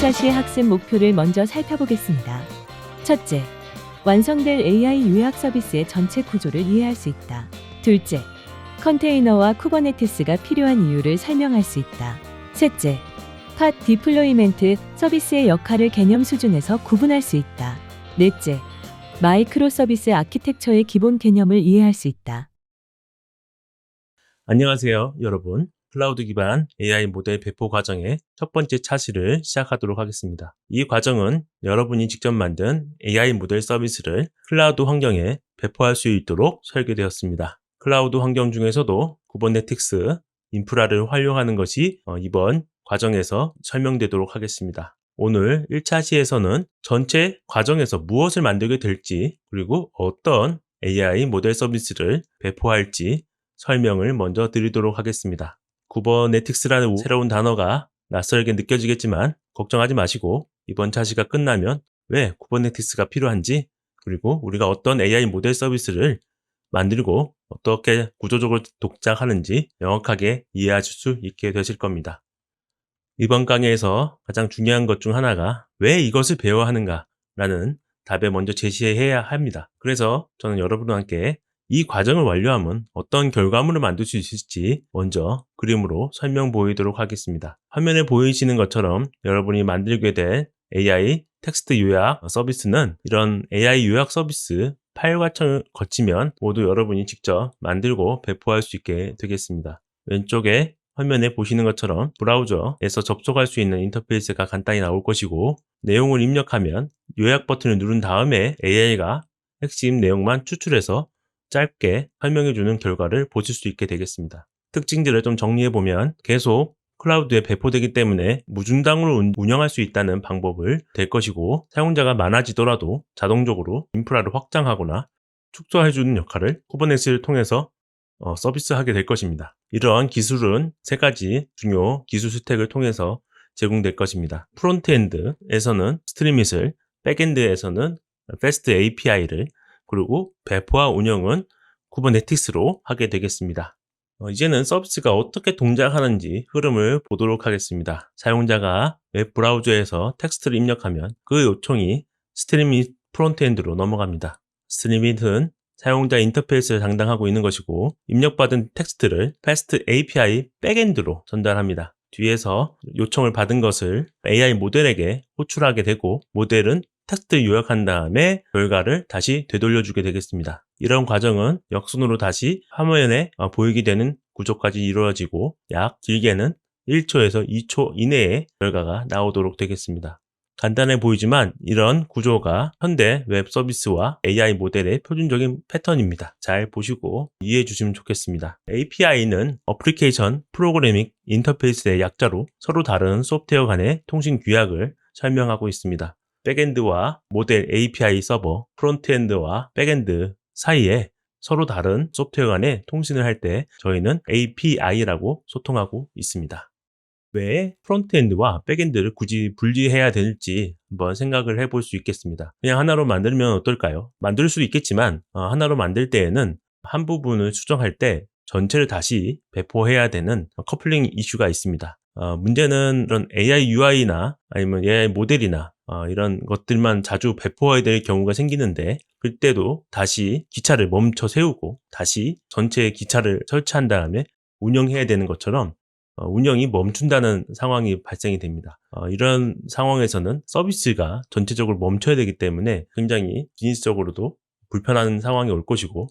1차 시 학습 목표를 먼저 살펴보겠습니다. 첫째, 완성될 AI 요약 서비스의 전체 구조를 이해할 수 있다. 둘째, 컨테이너와 쿠버네티스가 필요한 이유를 설명할 수 있다. 셋째, 팟 디플로이멘트 서비스의 역할을 개념 수준에서 구분할 수 있다. 넷째, 마이크로 서비스 아키텍처의 기본 개념을 이해할 수 있다. 안녕하세요, 여러분. 클라우드 기반 AI 모델 배포 과정의 첫 번째 차시를 시작하도록 하겠습니다. 이 과정은 여러분이 직접 만든 AI 모델 서비스를 클라우드 환경에 배포할 수 있도록 설계되었습니다. 클라우드 환경 중에서도 쿠버네티스 인프라를 활용하는 것이 이번 과정에서 설명되도록 하겠습니다. 오늘 1차 시에서는 전체 과정에서 무엇을 만들게 될지, 그리고 어떤 AI 모델 서비스를 배포할지 설명을 먼저 드리도록 하겠습니다. 쿠버네티스라는 새로운 단어가 낯설게 느껴지겠지만 걱정하지 마시고, 이번 차시가 끝나면 왜 쿠버네티스가 필요한지, 그리고 우리가 어떤 AI 모델 서비스를 만들고 어떻게 구조적으로 동작하는지 명확하게 이해하실 수 있게 되실 겁니다. 이번 강의에서 가장 중요한 것 중 하나가 왜 이것을 배워야 하는가 라는 답에 먼저 제시해야 합니다. 그래서 저는 여러분과 함께 이 과정을 완료하면 어떤 결과물을 만들 수 있을지 먼저 그림으로 설명 보이도록 하겠습니다. 화면에 보이시는 것처럼 여러분이 만들게 될 AI 텍스트 요약 서비스는 이런 AI 요약 서비스 파일 과정을 거치면 모두 여러분이 직접 만들고 배포할 수 있게 되겠습니다. 왼쪽에 화면에 보시는 것처럼 브라우저에서 접속할 수 있는 인터페이스가 간단히 나올 것이고, 내용을 입력하면 요약 버튼을 누른 다음에 AI가 핵심 내용만 추출해서 짧게 설명해주는 결과를 보실 수 있게 되겠습니다. 특징들을 좀 정리해보면 계속 클라우드에 배포되기 때문에 무중단으로 운영할 수 있다는 방법을 될 것이고, 사용자가 많아지더라도 자동적으로 인프라를 확장하거나 축소해주는 역할을 쿠버네티스를 통해서 서비스하게 될 것입니다. 이러한 기술은 세 가지 중요 기술 스택을 통해서 제공될 것입니다. 프론트엔드에서는 스트리밋을, 백엔드에서는 패스트 API를, 그리고 배포와 운영은 쿠버네티스로 하게 되겠습니다. 이제는 서비스가 어떻게 동작하는지 흐름을 보도록 하겠습니다. 사용자가 웹 브라우저에서 텍스트를 입력하면 그 요청이 스트리밋 프론트엔드로 넘어갑니다. 스트리밋은 사용자 인터페이스를 담당하고 있는 것이고, 입력받은 텍스트를 패스트 API 백엔드로 전달합니다. 뒤에서 요청을 받은 것을 AI 모델에게 호출하게 되고, 모델은 텍스트 요약한 다음에 결과를 다시 되돌려주게 되겠습니다. 이런 과정은 역순으로 다시 화면에 보이게 되는 구조까지 이루어지고, 약 길게는 1초에서 2초 이내에 결과가 나오도록 되겠습니다. 간단해 보이지만 이런 구조가 현대 웹 서비스와 AI 모델의 표준적인 패턴입니다. 잘 보시고 이해해 주시면 좋겠습니다. API는 어플리케이션 프로그래밍 인터페이스의 약자로 서로 다른 소프트웨어 간의 통신 규약을 설명하고 있습니다. 백엔드와 모델 API 서버, 프론트엔드와 백엔드 사이에 서로 다른 소프트웨어 간의 통신을 할 때 저희는 API라고 소통하고 있습니다. 왜 프론트엔드와 백엔드를 굳이 분리해야 될지 한번 생각을 해볼 수 있겠습니다. 그냥 하나로 만들면 어떨까요? 만들 수도 있겠지만 하나로 만들 때에는 한 부분을 수정할 때 전체를 다시 배포해야 되는 커플링 이슈가 있습니다. 문제는 이런 AI UI나 아니면 AI 모델이나 이런 것들만 자주 배포해야 될 경우가 생기는데, 그때도 다시 기차를 멈춰 세우고 다시 전체 기차를 설치한 다음에 운영해야 되는 것처럼 운영이 멈춘다는 상황이 발생이 됩니다. 이런 상황에서는 서비스가 전체적으로 멈춰야 되기 때문에 굉장히 비즈니스적으로도 불편한 상황이 올 것이고,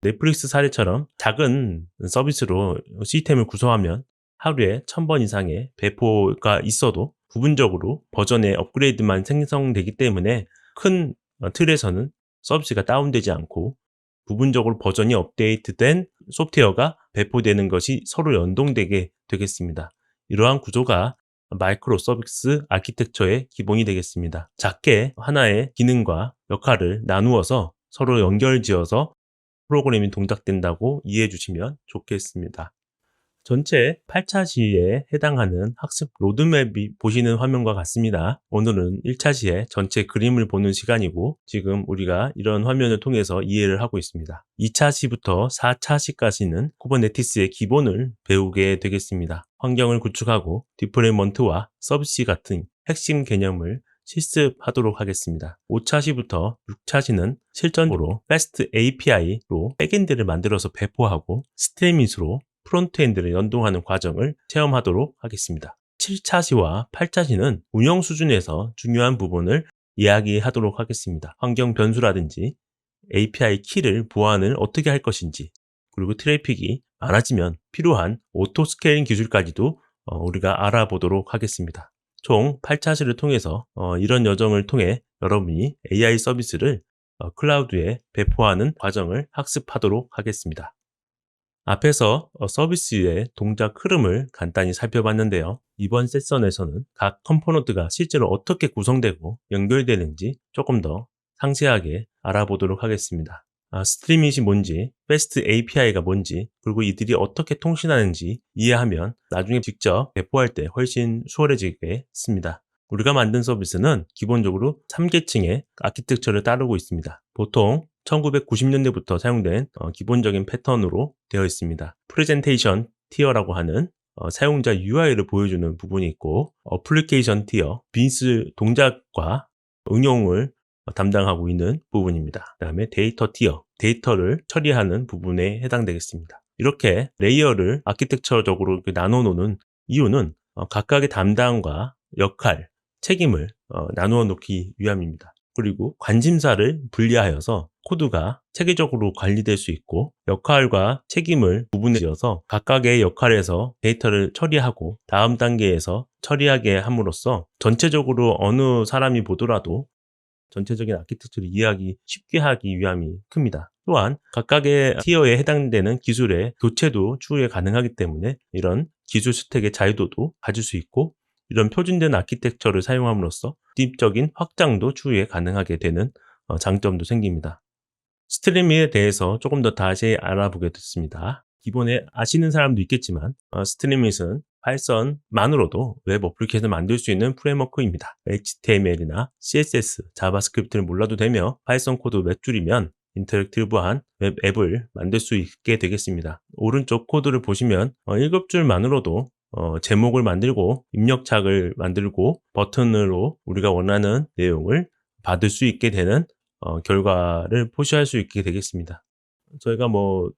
넷플릭스 사례처럼 작은 서비스로 시스템을 구성하면 하루에 1000번 이상의 배포가 있어도 부분적으로 버전의 업그레이드만 생성되기 때문에 큰 틀에서는 서비스가 다운되지 않고 부분적으로 버전이 업데이트된 소프트웨어가 배포되는 것이 서로 연동되게 되겠습니다. 이러한 구조가 마이크로 서비스 아키텍처의 기본이 되겠습니다. 작게 하나의 기능과 역할을 나누어서 서로 연결지어서 프로그램이 동작된다고 이해해 주시면 좋겠습니다. 전체 8차 시에 해당하는 학습 로드맵이 보시는 화면과 같습니다. 오늘은 1차 시에 전체 그림을 보는 시간이고, 지금 우리가 이런 화면을 통해서 이해를 하고 있습니다. 2차 시부터 4차 시까지는 쿠버네티스의 기본을 배우게 되겠습니다. 환경을 구축하고 디플로이먼트와 서비스 같은 핵심 개념을 실습하도록 하겠습니다. 5차시부터 6차시는 실전으로 REST API로 백엔드를 만들어서 배포하고 스트리밋으로 프론트엔드를 연동하는 과정을 체험하도록 하겠습니다. 7차시와 8차시는 운영 수준에서 중요한 부분을 이야기하도록 하겠습니다. 환경 변수라든지 API 키를 보완을 어떻게 할 것인지, 그리고 트래픽이 많아지면 필요한 오토 스케일링 기술까지도 우리가 알아보도록 하겠습니다. 총 8차시를 통해서 이런 여정을 통해 여러분이 AI 서비스를 클라우드에 배포하는 과정을 학습하도록 하겠습니다. 앞에서 서비스의 동작 흐름을 간단히 살펴봤는데요. 이번 세션에서는 각 컴포넌트가 실제로 어떻게 구성되고 연결되는지 조금 더 상세하게 알아보도록 하겠습니다. 스트리밋이 뭔지, REST API가 뭔지, 그리고 이들이 어떻게 통신하는지 이해하면 나중에 직접 배포할 때 훨씬 수월해지겠습니다. 우리가 만든 서비스는 기본적으로 3계층의 아키텍처를 따르고 있습니다. 보통 1990년대부터 사용된 기본적인 패턴으로 되어 있습니다. 프레젠테이션 티어라고 하는 사용자 UI를 보여주는 부분이 있고, 어플리케이션 티어, 비즈니스 동작과 응용을 담당하고 있는 부분입니다. 그 다음에 데이터 티어, 데이터를 처리하는 부분에 해당되겠습니다. 이렇게 레이어를 아키텍처적으로 나눠 놓는 이유는 각각의 담당과 역할, 책임을 나누어 놓기 위함입니다. 그리고 관심사를 분리하여서 코드가 체계적으로 관리될 수 있고, 역할과 책임을 구분해 지어서 각각의 역할에서 데이터를 처리하고 다음 단계에서 처리하게 함으로써 전체적으로 어느 사람이 보더라도 전체적인 아키텍처를 이해하기 쉽게 하기 위함이 큽니다. 또한 각각의 티어에 해당되는 기술의 교체도 추후에 가능하기 때문에 이런 기술 스택의 자유도도 가질 수 있고, 이런 표준된 아키텍처를 사용함으로써 딥적인 확장도 추후에 가능하게 되는 장점도 생깁니다. 스트리밋에 대해서 조금 더 다시 알아보게 됐습니다. 기본에 아시는 사람도 있겠지만 스트리밋은 파이썬만으로도 웹 어플리케이션을 만들 수 있는 프레임워크입니다. HTML이나 CSS, 자바스크립트를 몰라도 되며 파이썬 코드 몇 줄이면 인터랙티브한 웹 앱을 만들 수 있게 되겠습니다. 오른쪽 코드를 보시면 7줄만으로도 제목을 만들고 입력창을 만들고 버튼으로 우리가 원하는 내용을 받을 수 있게 되는 결과를 표시할 수 있게 되겠습니다. 저희가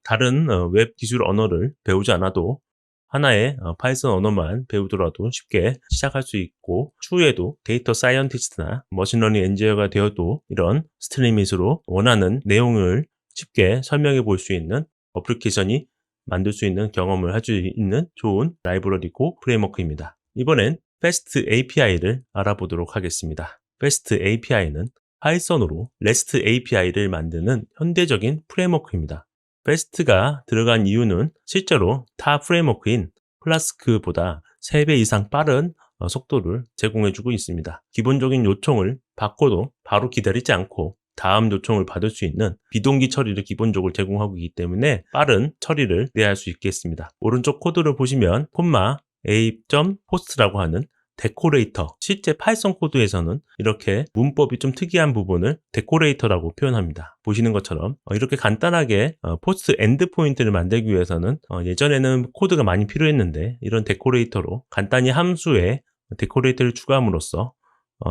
다른 웹 기술 언어를 배우지 않아도 하나의 파이썬 언어만 배우더라도 쉽게 시작할 수 있고, 추후에도 데이터 사이언티스트나 머신러닝 엔지니어가 되어도 이런 스트리밋으로 원하는 내용을 쉽게 설명해 볼 수 있는 어플리케이션이 만들 수 있는 경험을 할 수 있는 좋은 라이브러리고 프레임워크입니다. 이번엔 REST API를 알아보도록 하겠습니다. REST API는 파이썬으로 REST API를 만드는 현대적인 프레임워크입니다. REST가 들어간 이유는 실제로 타 프레임워크인 플라스크보다 3배 이상 빠른 속도를 제공해주고 있습니다. 기본적인 요청을 받고도 바로 기다리지 않고 다음 요청을 받을 수 있는 비동기 처리를 기본적으로 제공하고 있기 때문에 빠른 처리를 내할 수 있겠습니다. 오른쪽 코드를 보시면 콤마 a.post라고 하는 데코레이터, 실제 파이썬 코드에서는 이렇게 문법이 좀 특이한 부분을 데코레이터라고 표현합니다. 보시는 것처럼 이렇게 간단하게 포스트 엔드 포인트를 만들기 위해서는 예전에는 코드가 많이 필요했는데, 이런 데코레이터로 간단히 함수에 데코레이터를 추가함으로써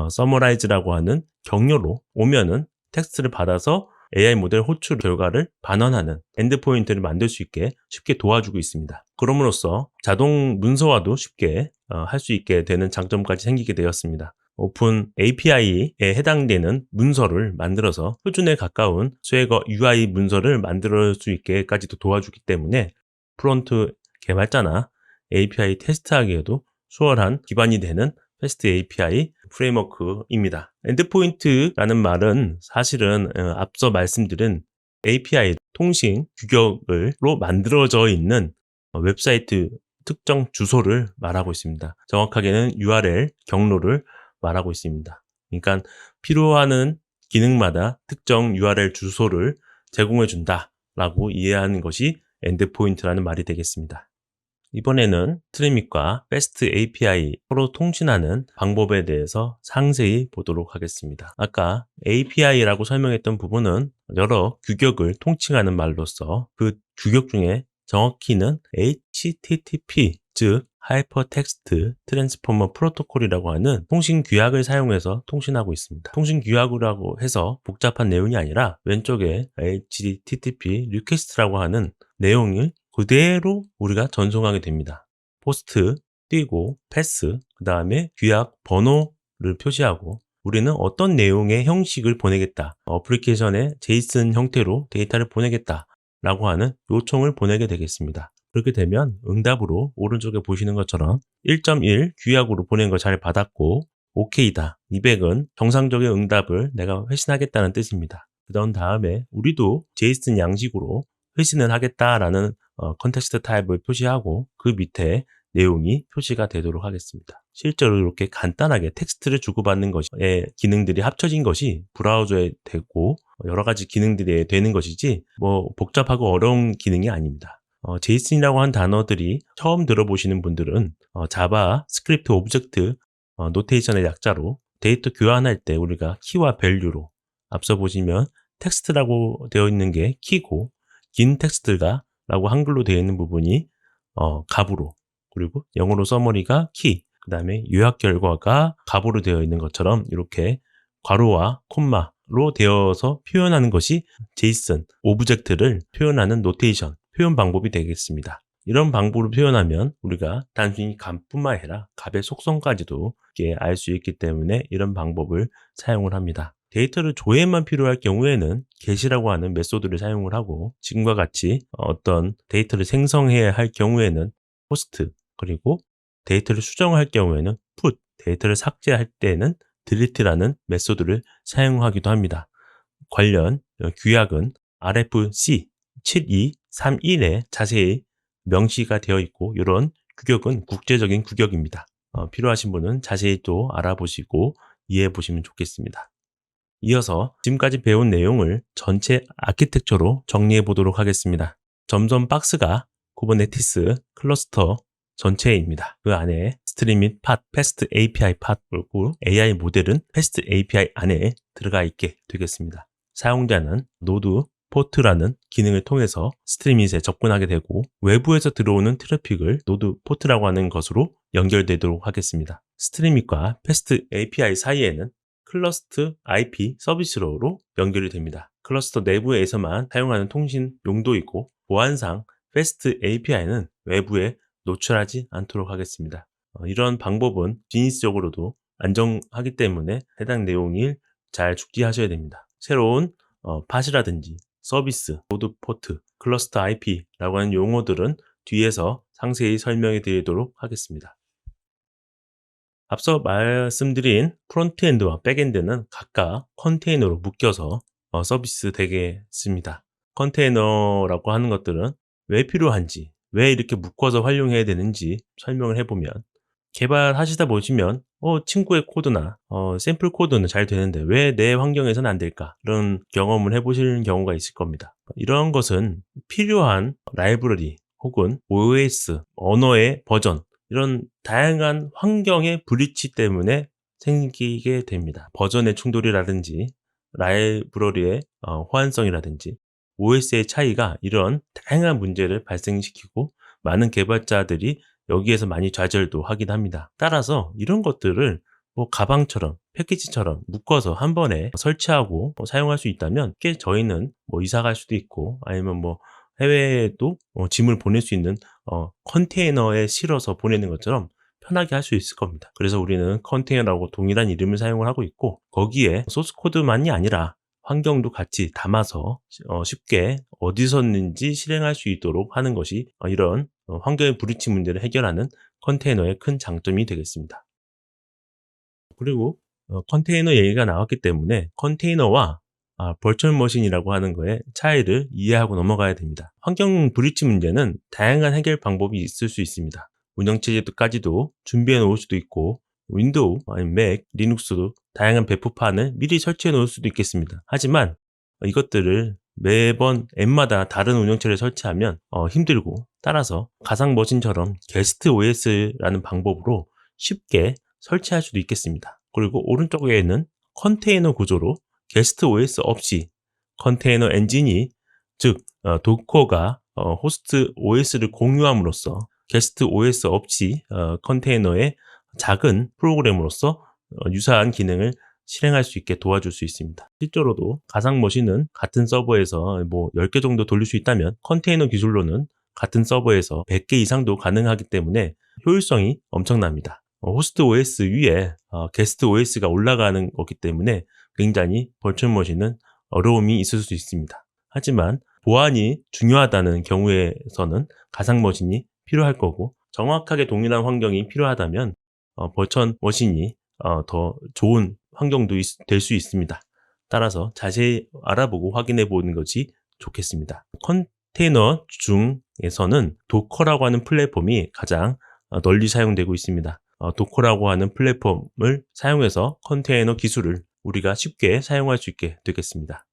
서머라이즈라고 하는 격려로 오면은 텍스트를 받아서 AI 모델 호출 결과를 반환하는 엔드포인트를 만들 수 있게 쉽게 도와주고 있습니다. 그럼으로써 자동 문서화도 쉽게 할 수 있게 되는 장점까지 생기게 되었습니다. 오픈 API에 해당되는 문서를 만들어서 표준에 가까운 스웨거 UI 문서를 만들 수 있게까지도 도와주기 때문에 프론트 개발자나 API 테스트하기에도 수월한 기반이 되는 REST API 프레임워크입니다. 엔드포인트라는 말은 사실은 앞서 말씀드린 API 통신 규격으로 만들어져 있는 웹사이트 특정 주소를 말하고 있습니다. 정확하게는 URL 경로를 말하고 있습니다. 그러니까 필요한 기능마다 특정 URL 주소를 제공해 준다라고 이해하는 것이 엔드포인트라는 말이 되겠습니다. 이번에는 스트리밋과 REST API 서로 통신하는 방법에 대해서 상세히 보도록 하겠습니다. 아까 API라고 설명했던 부분은 여러 규격을 통칭하는 말로서 그 규격 중에 정확히는 HTTP, 즉 하이퍼텍스트 트랜스포머 프로토콜이라고 하는 통신 규약을 사용해서 통신하고 있습니다. 통신 규약이라고 해서 복잡한 내용이 아니라 왼쪽에 HTTP 리퀘스트라고 하는 내용을 그대로 우리가 전송하게 됩니다. 포스트 띄고 패스, 그 다음에 규약 번호를 표시하고 우리는 어떤 내용의 형식을 보내겠다, 어플리케이션에 JSON 형태로 데이터를 보내겠다 라고 하는 요청을 보내게 되겠습니다. 그렇게 되면 응답으로 오른쪽에 보시는 것처럼 1.1 규약으로 보낸 거 잘 받았고 OK다, 200은 정상적인 응답을 내가 회신하겠다는 뜻입니다. 그런 다음에 우리도 JSON 양식으로 회신을 하겠다라는 컨텍스트 타입을 표시하고 그 밑에 내용이 표시가 되도록 하겠습니다. 실제로 이렇게 간단하게 텍스트를 주고받는 것의 기능들이 합쳐진 것이 브라우저에 되고 여러 가지 기능들이 되는 것이지 뭐 복잡하고 어려운 기능이 아닙니다. JSON이라고 한 단어들이 처음 들어보시는 분들은 자바 스크립트 오브젝트 노테이션의 약자로 데이터 교환할 때 우리가 키와 밸류로 앞서 보시면 텍스트라고 되어 있는 게 키고 긴 텍스트가 라고 한글로 되어 있는 부분이 값으로, 그리고 영어로 서머리가 키, 그 다음에 요약 결과가 값으로 되어 있는 것처럼 이렇게 괄호와 콤마로 되어서 표현하는 것이 JSON 오브젝트를 표현하는 노테이션, 표현 방법이 되겠습니다. 이런 방법으로 표현하면 우리가 단순히 값뿐만 아니라 값의 속성까지도 알 수 있기 때문에 이런 방법을 사용을 합니다. 데이터를 조회만 필요할 경우에는 get이라고 하는 메소드를 사용을 하고 지금과 같이 어떤 데이터를 생성해야 할 경우에는 post, 그리고 데이터를 수정할 경우에는 put, 데이터를 삭제할 때는 delete라는 메소드를 사용하기도 합니다. 관련 규약은 RFC 7231에 자세히 명시가 되어 있고 이런 규격은 국제적인 규격입니다. 필요하신 분은 자세히 또 알아보시고 이해해 보시면 좋겠습니다. 이어서 지금까지 배운 내용을 전체 아키텍처로 정리해 보도록 하겠습니다. 점점 박스가 쿠버네티스 클러스터 전체입니다. 그 안에 스트림 및 팟, 패스트 API 팟, 그리고 AI 모델은 패스트 API 안에 들어가 있게 되겠습니다. 사용자는 노드 포트라는 기능을 통해서 스트리밋에 접근하게 되고 외부에서 들어오는 트래픽을 노드 포트라고 하는 것으로 연결되도록 하겠습니다. 스트리밋과 패스트 API 사이에는 클러스트 IP 서비스로로 연결이 됩니다. 클러스터 내부에서만 사용하는 통신 용도이고 보안상 패스트 API는 외부에 노출하지 않도록 하겠습니다. 이런 방법은 비즈니스적으로도 안정하기 때문에 해당 내용을 잘 숙지하셔야 됩니다. 새로운 팟이라든지 서비스, 노드 포트, 클러스터 IP라고 하는 용어들은 뒤에서 상세히 설명해 드리도록 하겠습니다. 앞서 말씀드린 프론트엔드와 백엔드는 각각 컨테이너로 묶여서 서비스 되겠습니다. 컨테이너라고 하는 것들은 왜 필요한지, 왜 이렇게 묶어서 활용해야 되는지 설명을 해보면 개발하시다 보시면 친구의 코드나 샘플 코드는 잘 되는데 왜 내 환경에서는 안 될까? 이런 경험을 해보시는 경우가 있을 겁니다. 이런 것은 필요한 라이브러리 혹은 OS, 언어의 버전, 이런 다양한 환경의 브리치 때문에 생기게 됩니다. 버전의 충돌이라든지 라이브러리의 호환성이라든지 OS의 차이가 이런 다양한 문제를 발생시키고 많은 개발자들이 여기에서 많이 좌절도 하긴 합니다. 따라서 이런 것들을 가방처럼 패키지처럼 묶어서 한 번에 설치하고 사용할 수 있다면 꽤 저희는 이사 갈 수도 있고 아니면 해외에도 짐을 보낼 수 있는 컨테이너에 실어서 보내는 것처럼 편하게 할 수 있을 겁니다. 그래서 우리는 컨테이너라고 동일한 이름을 사용을 하고 있고 거기에 소스 코드만이 아니라 환경도 같이 담아서 쉽게 어디서든지 실행할 수 있도록 하는 것이 이런 환경의 브리치 문제를 해결하는 컨테이너의 큰 장점이 되겠습니다. 그리고 컨테이너 얘기가 나왔기 때문에 컨테이너와 버추얼 머신이라고 하는 거의 차이를 이해하고 넘어가야 됩니다. 환경 브리치 문제는 다양한 해결 방법이 있을 수 있습니다. 운영체제까지도 준비해 놓을 수도 있고 윈도우, 아니면 맥, 리눅스도 다양한 배포판을 미리 설치해 놓을 수도 있겠습니다. 하지만 이것들을 매번 앱마다 다른 운영체를 설치하면 힘들고 따라서 가상 머신처럼 게스트 OS라는 방법으로 쉽게 설치할 수도 있겠습니다. 그리고 오른쪽에는 컨테이너 구조로 게스트 OS 없이 컨테이너 엔진이 즉 도커가 호스트 OS를 공유함으로써 게스트 OS 없이 컨테이너의 작은 프로그램으로서 유사한 기능을 실행할 수 있게 도와줄 수 있습니다. 실제로도 가상 머신은 같은 서버에서 10개 정도 돌릴 수 있다면 컨테이너 기술로는 같은 서버에서 100개 이상도 가능하기 때문에 효율성이 엄청납니다. 호스트 OS 위에 게스트 OS가 올라가는 거기 때문에 굉장히 버추얼 머신은 어려움이 있을 수 있습니다. 하지만 보안이 중요하다는 경우에서는 가상 머신이 필요할 거고 정확하게 동일한 환경이 필요하다면 버추얼 머신이 더 좋은 환경도 될 수 있습니다. 따라서 자세히 알아보고 확인해 보는 것이 좋겠습니다. 컨테이너 중에서는 도커라고 하는 플랫폼이 가장 널리 사용되고 있습니다. 도커라고 하는 플랫폼을 사용해서 컨테이너 기술을 우리가 쉽게 사용할 수 있게 되겠습니다.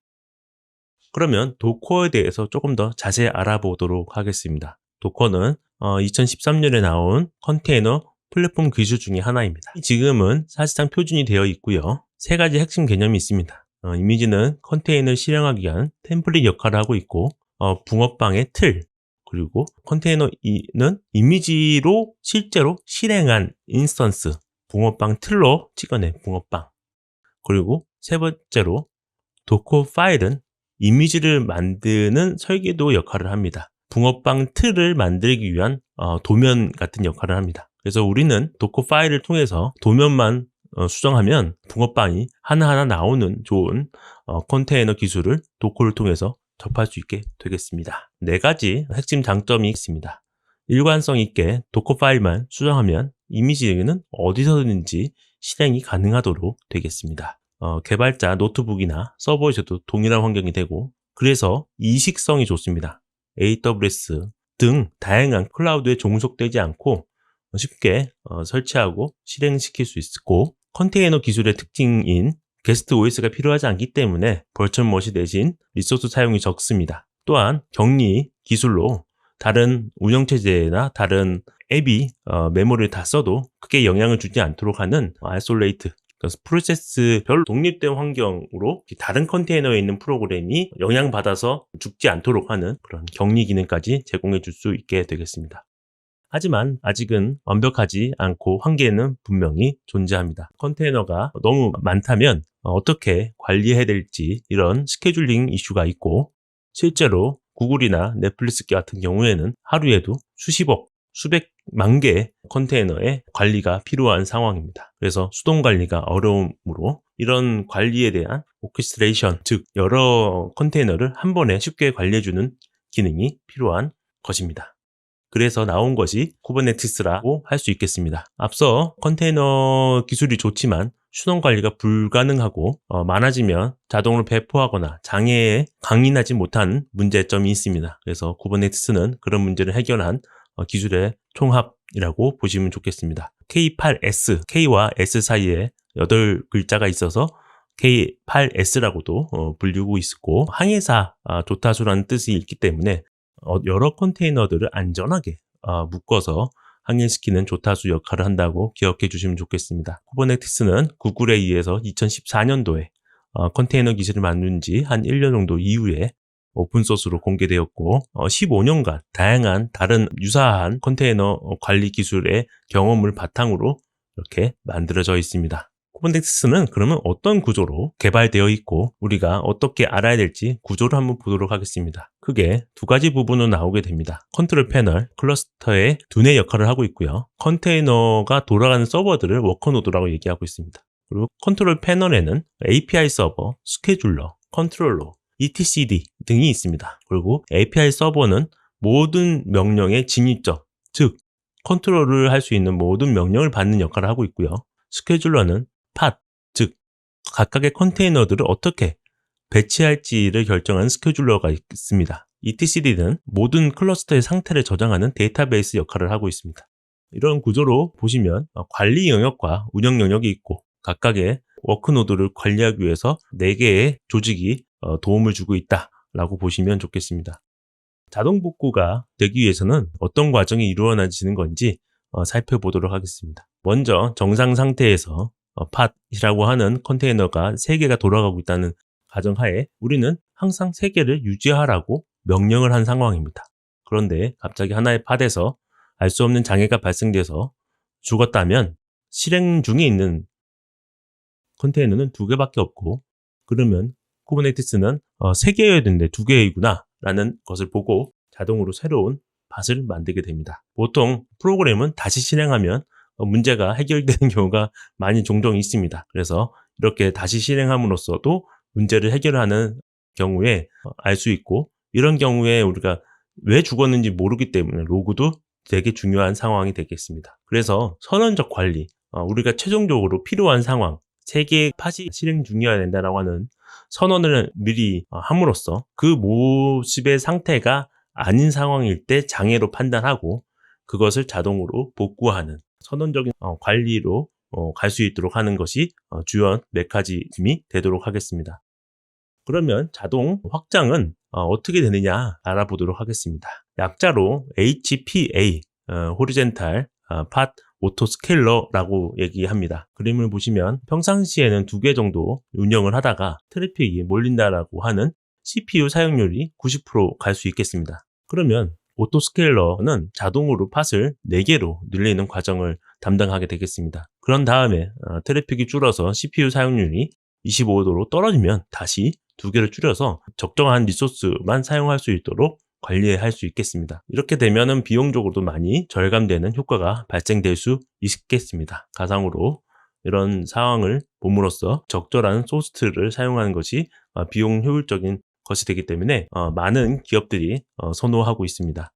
그러면 도커에 대해서 조금 더 자세히 알아보도록 하겠습니다. 도커는 2013년에 나온 컨테이너 플랫폼 기술 중에 하나입니다. 지금은 사실상 표준이 되어 있고요. 3가지 핵심 개념이 있습니다. 이미지는 컨테이너를 실행하기 위한 템플릿 역할을 하고 있고 붕어빵의 틀, 그리고 컨테이너는 이미지로 실제로 실행한 인스턴스, 붕어빵 틀로 찍어낸 붕어빵. 그리고 세 번째로 도커 파일은 이미지를 만드는 설계도 역할을 합니다. 붕어빵 틀을 만들기 위한 도면 같은 역할을 합니다. 그래서 우리는 도커 파일을 통해서 도면만 수정하면 붕어빵이 하나하나 나오는 좋은 컨테이너 기술을 도커를 통해서 접할 수 있게 되겠습니다. 4가지 핵심 장점이 있습니다. 일관성 있게 도커 파일만 수정하면 이미지는 어디서든지 실행이 가능하도록 되겠습니다. 개발자 노트북이나 서버에서도 동일한 환경이 되고 그래서 이식성이 좋습니다. AWS 등 다양한 클라우드에 종속되지 않고 쉽게 설치하고 실행시킬 수 있고 컨테이너 기술의 특징인 게스트 OS가 필요하지 않기 때문에 버추얼 머신 대신 리소스 사용이 적습니다. 또한 격리 기술로 다른 운영체제나 다른 앱이 메모리를 다 써도 크게 영향을 주지 않도록 하는 아이솔레이트, 프로세스별 독립된 환경으로 다른 컨테이너에 있는 프로그램이 영향받아서 죽지 않도록 하는 그런 격리 기능까지 제공해 줄 수 있게 되겠습니다. 하지만 아직은 완벽하지 않고 한계는 분명히 존재합니다. 컨테이너가 너무 많다면 어떻게 관리해야 될지 이런 스케줄링 이슈가 있고 실제로 구글이나 넷플릭스 같은 경우에는 하루에도 수십억, 수백만 개의 컨테이너의 관리가 필요한 상황입니다. 그래서 수동 관리가 어려움으로 이런 관리에 대한 오케스트레이션, 즉 여러 컨테이너를 한 번에 쉽게 관리해주는 기능이 필요한 것입니다. 그래서 나온 것이 쿠버네티스라고 할 수 있겠습니다. 앞서 컨테이너 기술이 좋지만 수동 관리가 불가능하고 많아지면 자동으로 배포하거나 장애에 강인하지 못한 문제점이 있습니다. 그래서 쿠버네티스는 그런 문제를 해결한 기술의 총합이라고 보시면 좋겠습니다. K8S, K와 S 사이에 8글자가 있어서 K8S라고도 불리고 있고 항해사 조타수라는 뜻이 있기 때문에 여러 컨테이너들을 안전하게 묶어서 항해시키는 조타수 역할을 한다고 기억해 주시면 좋겠습니다. 쿠버네티스는 구글에 의해서 2014년도에 컨테이너 기술을 만든 지 한 1년 정도 이후에 오픈소스로 공개되었고 15년간 다양한 다른 유사한 컨테이너 관리 기술의 경험을 바탕으로 이렇게 만들어져 있습니다. 쿠버네티스는 그러면 어떤 구조로 개발되어 있고 우리가 어떻게 알아야 될지 구조를 한번 보도록 하겠습니다. 크게 2가지 부분으로 나오게 됩니다. 컨트롤 패널, 클러스터의 두뇌 역할을 하고 있고요. 컨테이너가 돌아가는 서버들을 워커노드라고 얘기하고 있습니다. 그리고 컨트롤 패널에는 API 서버, 스케줄러, 컨트롤러, etcd 등이 있습니다. 그리고 API 서버는 모든 명령의 진입점, 즉 컨트롤을 할 수 있는 모든 명령을 받는 역할을 하고 있고요. 스케줄러는 팟, 즉 각각의 컨테이너들을 어떻게 배치할지를 결정하는 스케줄러가 있습니다. etcd는 모든 클러스터의 상태를 저장하는 데이터베이스 역할을 하고 있습니다. 이런 구조로 보시면 관리 영역과 운영 영역이 있고 각각의 워크노드를 관리하기 위해서 4개의 조직이 도움을 주고 있다라고 보시면 좋겠습니다. 자동 복구가 되기 위해서는 어떤 과정이 이루어지는 건지 살펴보도록 하겠습니다. 먼저 정상 상태에서 팟이라고 하는 컨테이너가 3개가 돌아가고 있다는 가정하에 우리는 항상 3개를 유지하라고 명령을 한 상황입니다. 그런데 갑자기 하나의 팟에서 알 수 없는 장애가 발생돼서 죽었다면 실행 중에 있는 컨테이너는 2개밖에 없고, 그러면 쿠버네티스는 3개여야 되는데 2개이구나 라는 것을 보고 자동으로 새로운 팟을 만들게 됩니다. 보통 프로그램은 다시 실행하면 문제가 해결되는 경우가 종종 있습니다. 그래서 이렇게 다시 실행함으로써도 문제를 해결하는 경우에 알 수 있고, 이런 경우에 우리가 왜 죽었는지 모르기 때문에 로그도 되게 중요한 상황이 되겠습니다. 그래서 선언적 관리, 우리가 최종적으로 필요한 상황, 3개의 팟이 실행 중이어야 된다라고 하는 선언을 미리 함으로써 그 모습의 상태가 아닌 상황일 때 장애로 판단하고 그것을 자동으로 복구하는 선언적인 관리로 갈 수 있도록 하는 것이 주요 메커니즘이 되도록 하겠습니다. 그러면 자동 확장은 어떻게 되느냐 알아보도록 하겠습니다. 약자로 HPA, 호리젠탈 팟 오토 스케일러라고 얘기합니다. 그림을 보시면 평상시에는 2개 정도 운영을 하다가 트래픽이 몰린다라고 하는 CPU 사용률이 90% 갈 수 있겠습니다. 그러면 오토 스케일러는 자동으로 팟을 4개로 늘리는 과정을 담당하게 되겠습니다. 그런 다음에 트래픽이 줄어서 CPU 사용률이 25도로 떨어지면 다시 2개를 줄여서 적정한 리소스만 사용할 수 있도록 관리할 수 있겠습니다. 이렇게 되면은 비용적으로도 많이 절감되는 효과가 발생될 수 있겠습니다. 가상으로 이런 상황을 봄으로써 적절한 소스를 사용하는 것이 비용 효율적인 것이 되기 때문에 많은 기업들이 선호하고 있습니다.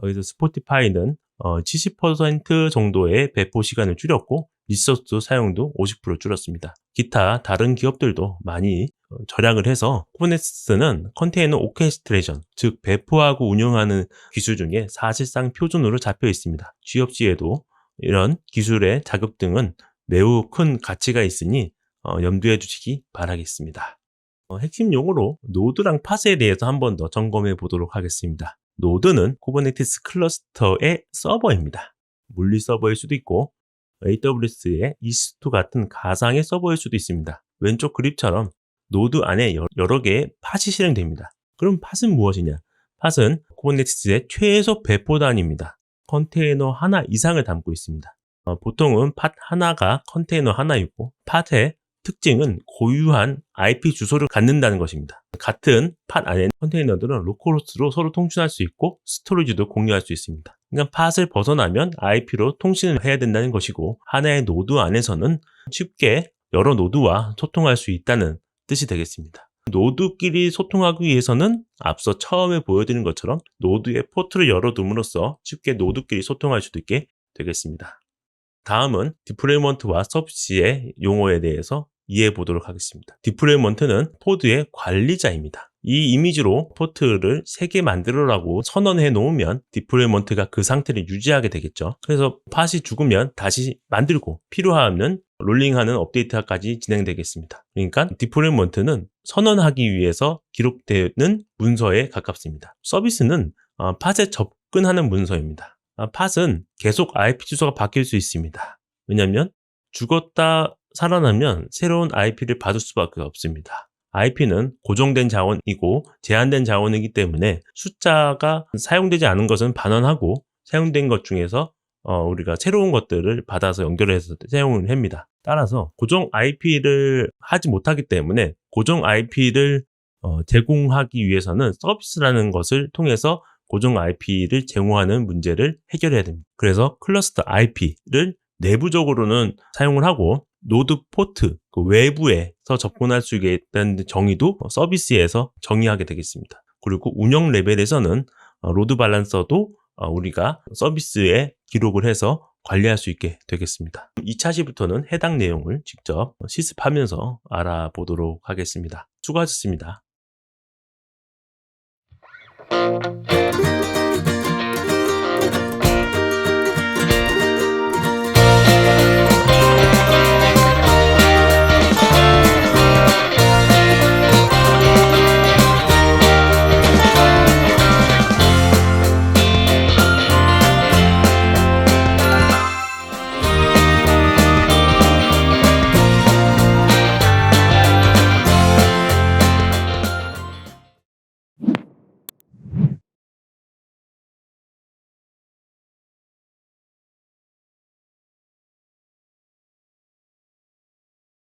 여기서 스포티파이는 70% 정도의 배포 시간을 줄였고 리소스 사용도 50% 줄였습니다. 기타 다른 기업들도 많이 절약을 해서 쿠버네티스는 컨테이너 오케스트레이션, 즉 배포하고 운영하는 기술 중에 사실상 표준으로 잡혀 있습니다. 취업 시에도 이런 기술의 자격 등은 매우 큰 가치가 있으니 염두해 주시기 바라겠습니다. 핵심 용어로 노드랑 팟에 대해서 한 번 더 점검해 보도록 하겠습니다. 노드는 쿠버네티스 클러스터의 서버입니다. 물리 서버일 수도 있고 AWS의 EC2 같은 가상의 서버일 수도 있습니다. 왼쪽 그립처럼 노드 안에 여러 개의 팟이 실행됩니다. 그럼 팟은 무엇이냐? 팟은 쿠버네티스의 최소 배포 단위입니다. 컨테이너 하나 이상을 담고 있습니다. 보통은 팟 하나가 컨테이너 하나이고 팟의 특징은 고유한 IP 주소를 갖는다는 것입니다. 같은 팟 안에 컨테이너들은 로컬호스트로 서로 통신할 수 있고 스토리지도 공유할 수 있습니다. 그러니까 팟을 벗어나면 IP로 통신을 해야 된다는 것이고 하나의 노드 안에서는 쉽게 여러 노드와 소통할 수 있다는 뜻이 되겠습니다. 노드끼리 소통하기 위해서는 앞서 처음에 보여드린 것처럼 노드의 포트를 열어둠으로써 쉽게 노드끼리 소통할 수도 있게 되겠습니다. 다음은 디플레이먼트와 서비스의 용어에 대해서 이해해 보도록 하겠습니다. 디플레이먼트는 포드의 관리자입니다. 이 이미지로 포트를 3개 만들어라고 선언해 놓으면 디플레이먼트가 그 상태를 유지하게 되겠죠. 그래서 팟이 죽으면 다시 만들고 필요하면 롤링하는 업데이트까지 진행되겠습니다. 그러니까 디플레이먼트는 선언하기 위해서 기록되는 문서에 가깝습니다. 서비스는 팟에 접근하는 문서입니다. 팟은 계속 IP 주소가 바뀔 수 있습니다. 왜냐하면 죽었다 살아나면 새로운 IP를 받을 수밖에 없습니다. IP는 고정된 자원이고 제한된 자원이기 때문에 숫자가 사용되지 않은 것은 반환하고 사용된 것 중에서 우리가 새로운 것들을 받아서 연결해서 사용을 합니다. 따라서 고정 IP를 하지 못하기 때문에 고정 IP를 제공하기 위해서는 서비스라는 것을 통해서 고정 IP를 제공하는 문제를 해결해야 됩니다. 그래서 클러스터 IP를 내부적으로는 사용을 하고 노드 포트, 그 외부에서 접근할 수 있다는 정의도 서비스에서 정의하게 되겠습니다. 그리고 운영 레벨에서는 로드 밸런서도 우리가 서비스에 기록을 해서 관리할 수 있게 되겠습니다. 2차 시부터는 해당 내용을 직접 실습하면서 알아보도록 하겠습니다. 수고하셨습니다.